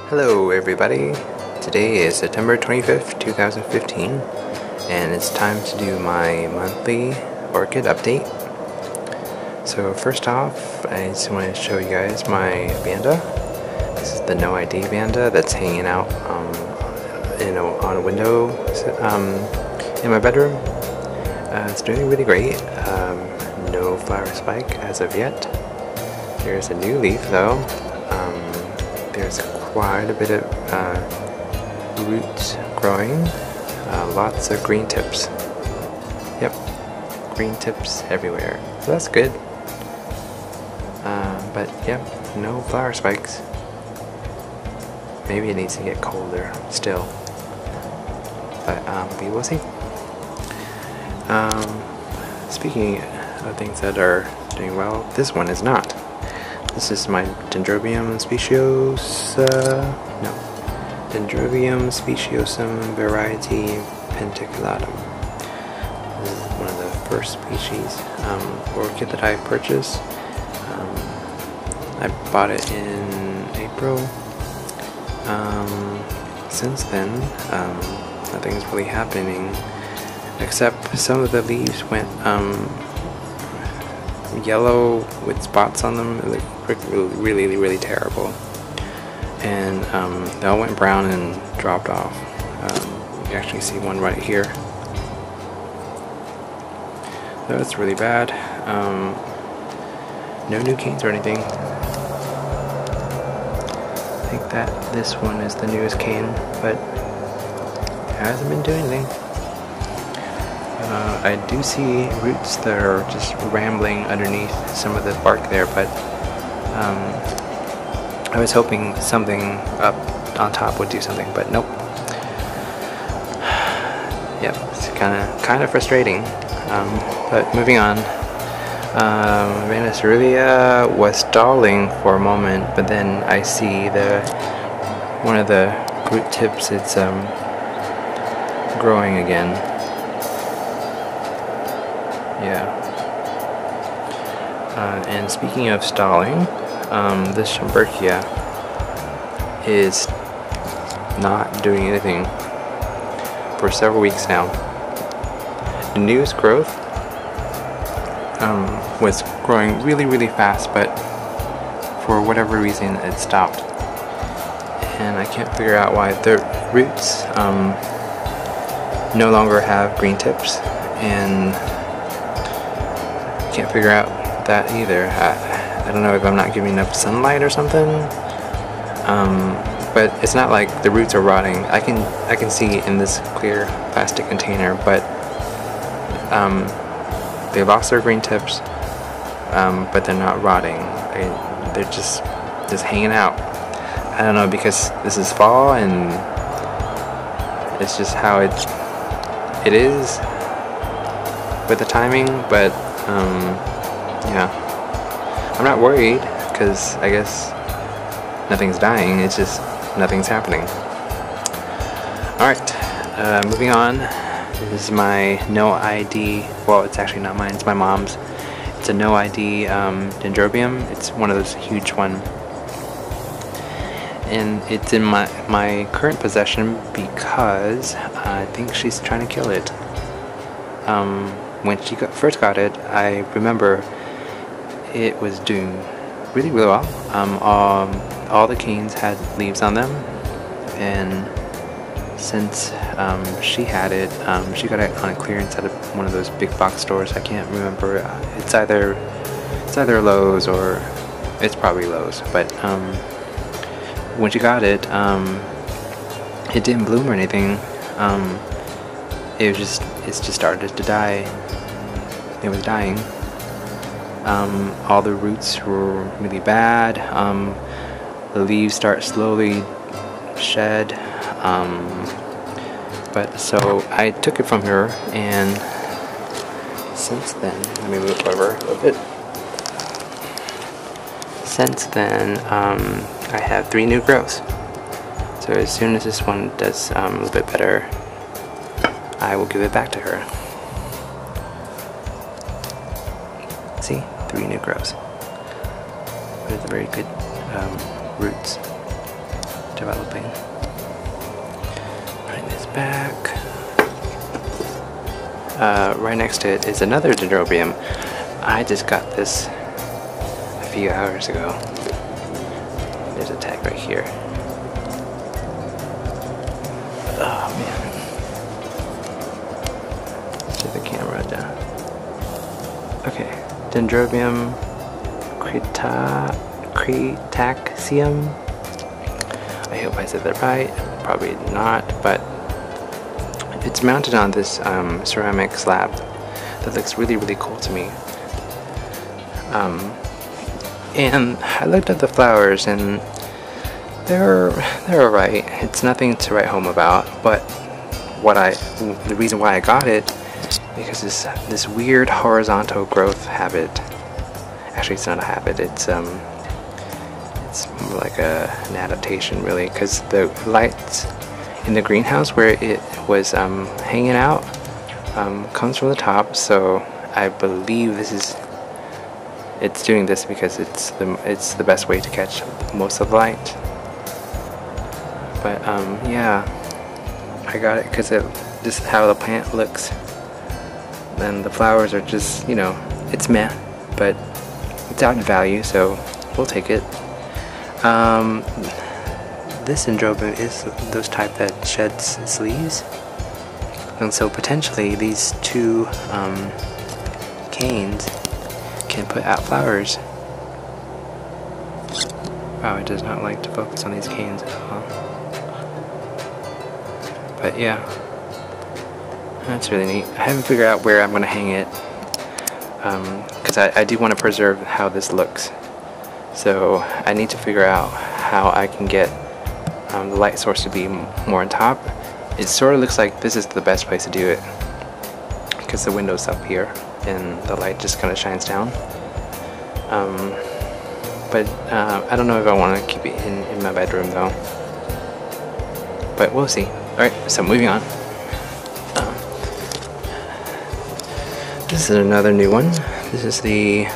Hello everybody, today is September 25th, 2015, and it's time to do my monthly orchid update. So first off, I just want to show you guys my Vanda. This is the NOID Vanda that's hanging out on a window in my bedroom. It's doing really great, no flower spike as of yet. There's a new leaf though. There's quite a bit of roots growing, lots of green tips. Yep, green tips everywhere, so that's good. But yep, no flower spikes. Maybe it needs to get colder still, but we will see. Speaking of things that are doing well, this one is not. This is my Dendrobium Dendrobium speciosum variety pedunculatum. This is one of the first species orchid that I purchased. I bought it in April. Since then, nothing's really happening except some of the leaves went yellow with spots on them. It looked really terrible, and they all went brown and dropped off. You can actually see one right here. So that's really bad. No new canes or anything. I think that this one is the newest cane, but it hasn't been doing anything. I do see roots that are just rambling underneath some of the bark there, but I was hoping something up on top would do something, but nope. Yep, it's kind of frustrating. But moving on, Estrella was stalling for a moment, but then I see one of the root tips. It's growing again. Yeah. And speaking of stalling, this Schomburgkia is not doing anything for several weeks now. The newest growth was growing really fast, but for whatever reason it stopped. And I can't figure out why. The roots no longer have green tips, and can't figure out that either. I don't know if I'm not giving enough sunlight or something. But it's not like the roots are rotting. I can see in this clear plastic container, but they lost their green tips, but they're not rotting. They're just hanging out. I don't know, because this is fall and it's just how it is with the timing, but yeah, I'm not worried because I guess nothing's dying, it's just nothing's happening. Alright, moving on. This is my NOID, well, it's actually not mine, it's my mom's. It's a NOID Dendrobium. It's one of those huge ones. And it's in my current possession because I think she's trying to kill it. When she first got it, I remember it was doing really well. All the canes had leaves on them, and since she had it, she got it on a clearance at one of those big box stores. I can't remember. It's either Lowe's or it's probably Lowe's. But when she got it, it didn't bloom or anything. It just started to die. It was dying. All the roots were really bad. The leaves start slowly shed. But so I took it from her, and since then, let me move over a little bit. Since then, I have 3 new growths. So as soon as this one does a little bit better, I will give it back to her. See, 3 new growths. But it's very good roots to developing. Bring this back. Right next to it is another Dendrobium. I just got this a few hours ago. There's a tag right here. Oh man. To the camera down. Okay. Dendrobium cretaceum. I hope I said that right. Probably not, but it's mounted on this ceramic slab that looks really, really cool to me. And I looked at the flowers, and they're alright. It's nothing to write home about, but the reason why I got it, because this weird horizontal growth habit. Actually, it's not a habit. It's more like an adaptation, really, because the lights in the greenhouse where it was hanging out comes from the top. So I believe it's doing this because it's the best way to catch most of the light. But yeah, I got it because this is how the plant looks. And the flowers are just, you know, it's meh, but it's out in value, so we'll take it. This Dendrobium is those type that sheds its leaves, and so potentially these two canes can put out flowers. Wow, it does not like to focus on these canes at all. But yeah, that's really neat. I haven't figured out where I'm going to hang it, because I do want to preserve how this looks. So I need to figure out how I can get the light source to be more on top. It sort of looks like this is the best place to do it, because the window's up here and the light just kind of shines down. But I don't know if I want to keep it in my bedroom though. But we'll see. Alright, so moving on. This is another new one. This is the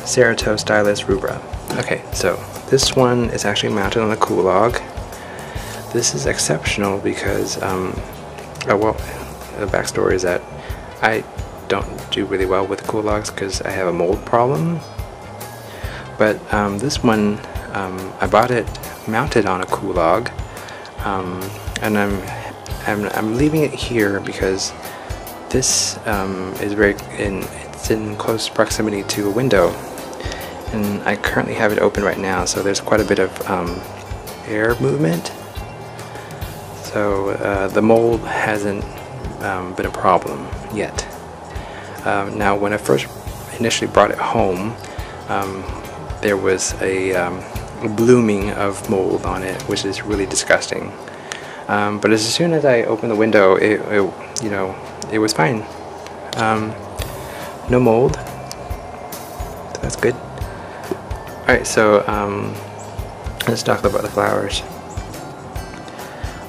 Ceratostylus rubra. Okay, so this one is actually mounted on a coolog. This is exceptional because, well, the backstory is that I don't do really well with coologs because I have a mold problem. But this one, I bought it mounted on a coolog, and I'm leaving it here because this is it's in close proximity to a window, and I currently have it open right now, so there's quite a bit of air movement. So the mold hasn't been a problem yet. Now, when I first initially brought it home, there was a blooming of mold on it, which is really disgusting. But as soon as I opened the window, it was fine. No mold, so that's good. Alright, so let's talk about the flowers.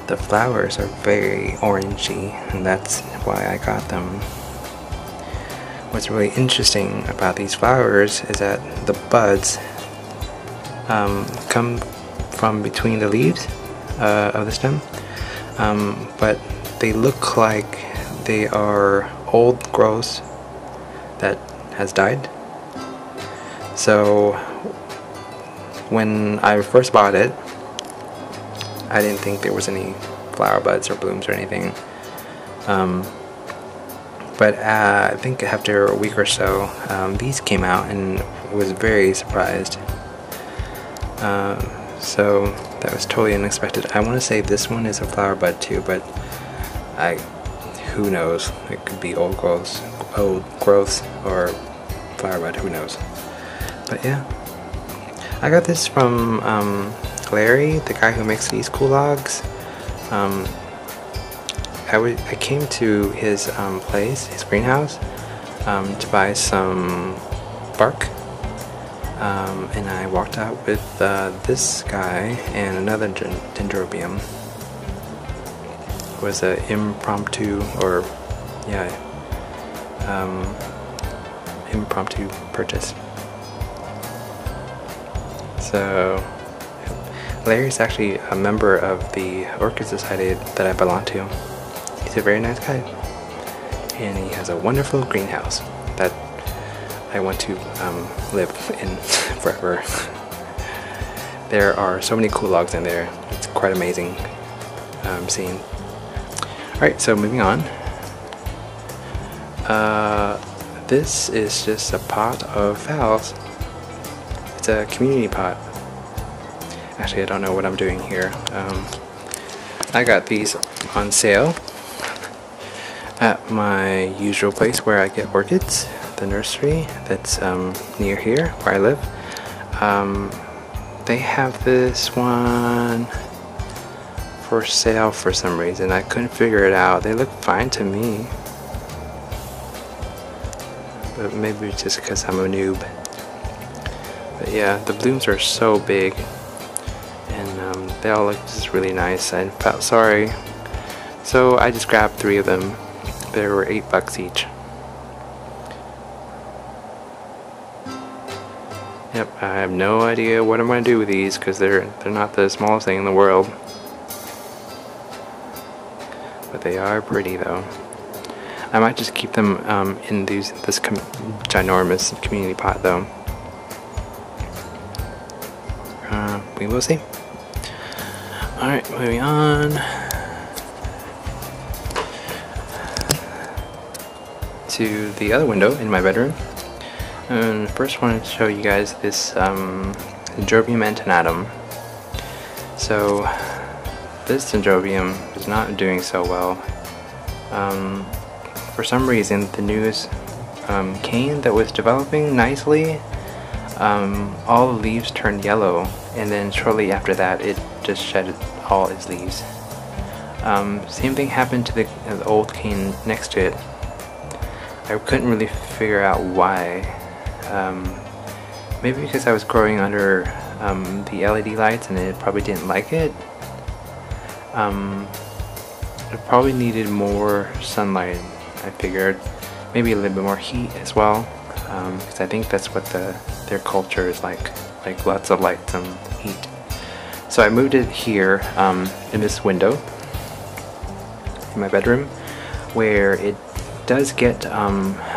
The flowers are very orangey, and that's why I got them. What's really interesting about these flowers is that the buds come from between the leaves of the stem, but they look like they are old growth that has died. So when I first bought it, I didn't think there was any flower buds or blooms or anything. But I think after a week or so, these came out, and I was very surprised. So that was totally unexpected. I want to say this one is a flower bud too, but who knows? It could be old growths or flower bud. Who knows? But yeah, I got this from Larry, the guy who makes these coologs. I came to his place, his greenhouse, to buy some bark, and I walked out with this guy and another Dendrobium. It was an impromptu, impromptu purchase. So Larry's actually a member of the Orchid Society that I belong to. He's a very nice guy, and he has a wonderful greenhouse that I want to live in forever. There are so many cool logs in there. It's quite amazing seeing. Alright, so moving on. This is just a pot of Phal's. It's a community pot. Actually, I don't know what I'm doing here. I got these on sale at my usual place where I get orchids, the nursery that's near here where I live. They have this one for sale for some reason. I couldn't figure it out. They look fine to me, but maybe it's just because I'm a noob. But yeah, the blooms are so big, and they all look just really nice. I felt sorry, so I just grabbed 3 of them. They were $8 each. Yep, I have no idea what I'm going to do with these because they're not the smallest thing in the world. But they are pretty though. I might just keep them in this ginormous community pot though. We will see. Alright, moving on to the other window in my bedroom. And first I wanted to show you guys this Dendrobium antennatum. So this Dendrobium is not doing so well. For some reason the newest cane that was developing nicely, all the leaves turned yellow, and then shortly after that it just shed all its leaves. Same thing happened to the old cane next to it. I couldn't really figure out why. Maybe because I was growing under the LED lights and it probably didn't like it. It probably needed more sunlight, I figured. Maybe a little bit more heat as well, because I think that's what their culture is like lots of lights and heat. So I moved it here in this window in my bedroom, where it does get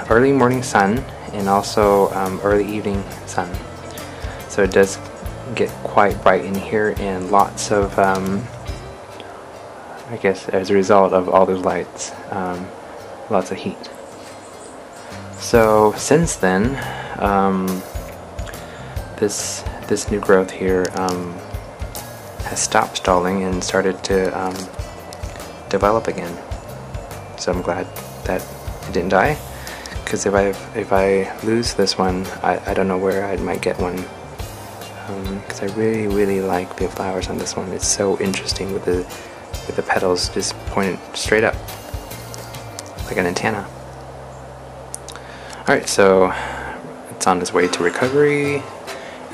early morning sun and also early evening sun. So it does get quite bright in here, and lots of, I guess as a result of all those lights, lots of heat. So since then, this new growth here has stopped stalling and started to develop again. So I'm glad that it didn't die, because if I lose this one, I don't know where I might get one, because I really like the flowers on this one. It's so interesting with the petals just pointed straight up like an antenna. Alright, so it's on its way to recovery,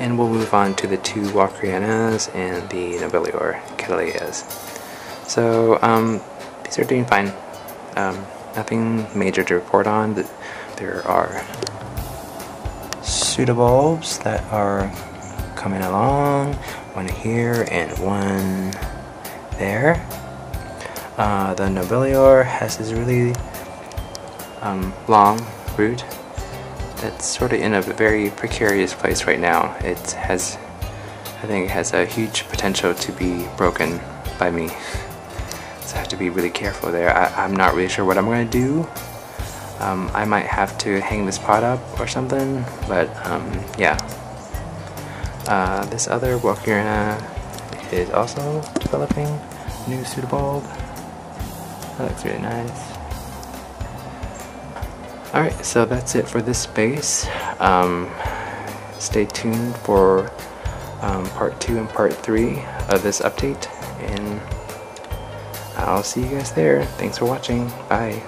and we'll move on to the 2 walkerianas and the nobilior coerulea. So these are doing fine. Nothing major to report on. There are pseudobulbs that are coming along, one here and one there. The nobilior has this really long root that's sort of in a very precarious place right now. I think it has a huge potential to be broken by me. So I have to be really careful there. I'm not really sure what I'm going to do. I might have to hang this pot up or something, but yeah. This other walkeriana is also developing new pseudobulb. That looks really nice. Alright, so that's it for this space. Stay tuned for part 2 and part 3 of this update, and I'll see you guys there. Thanks for watching. Bye.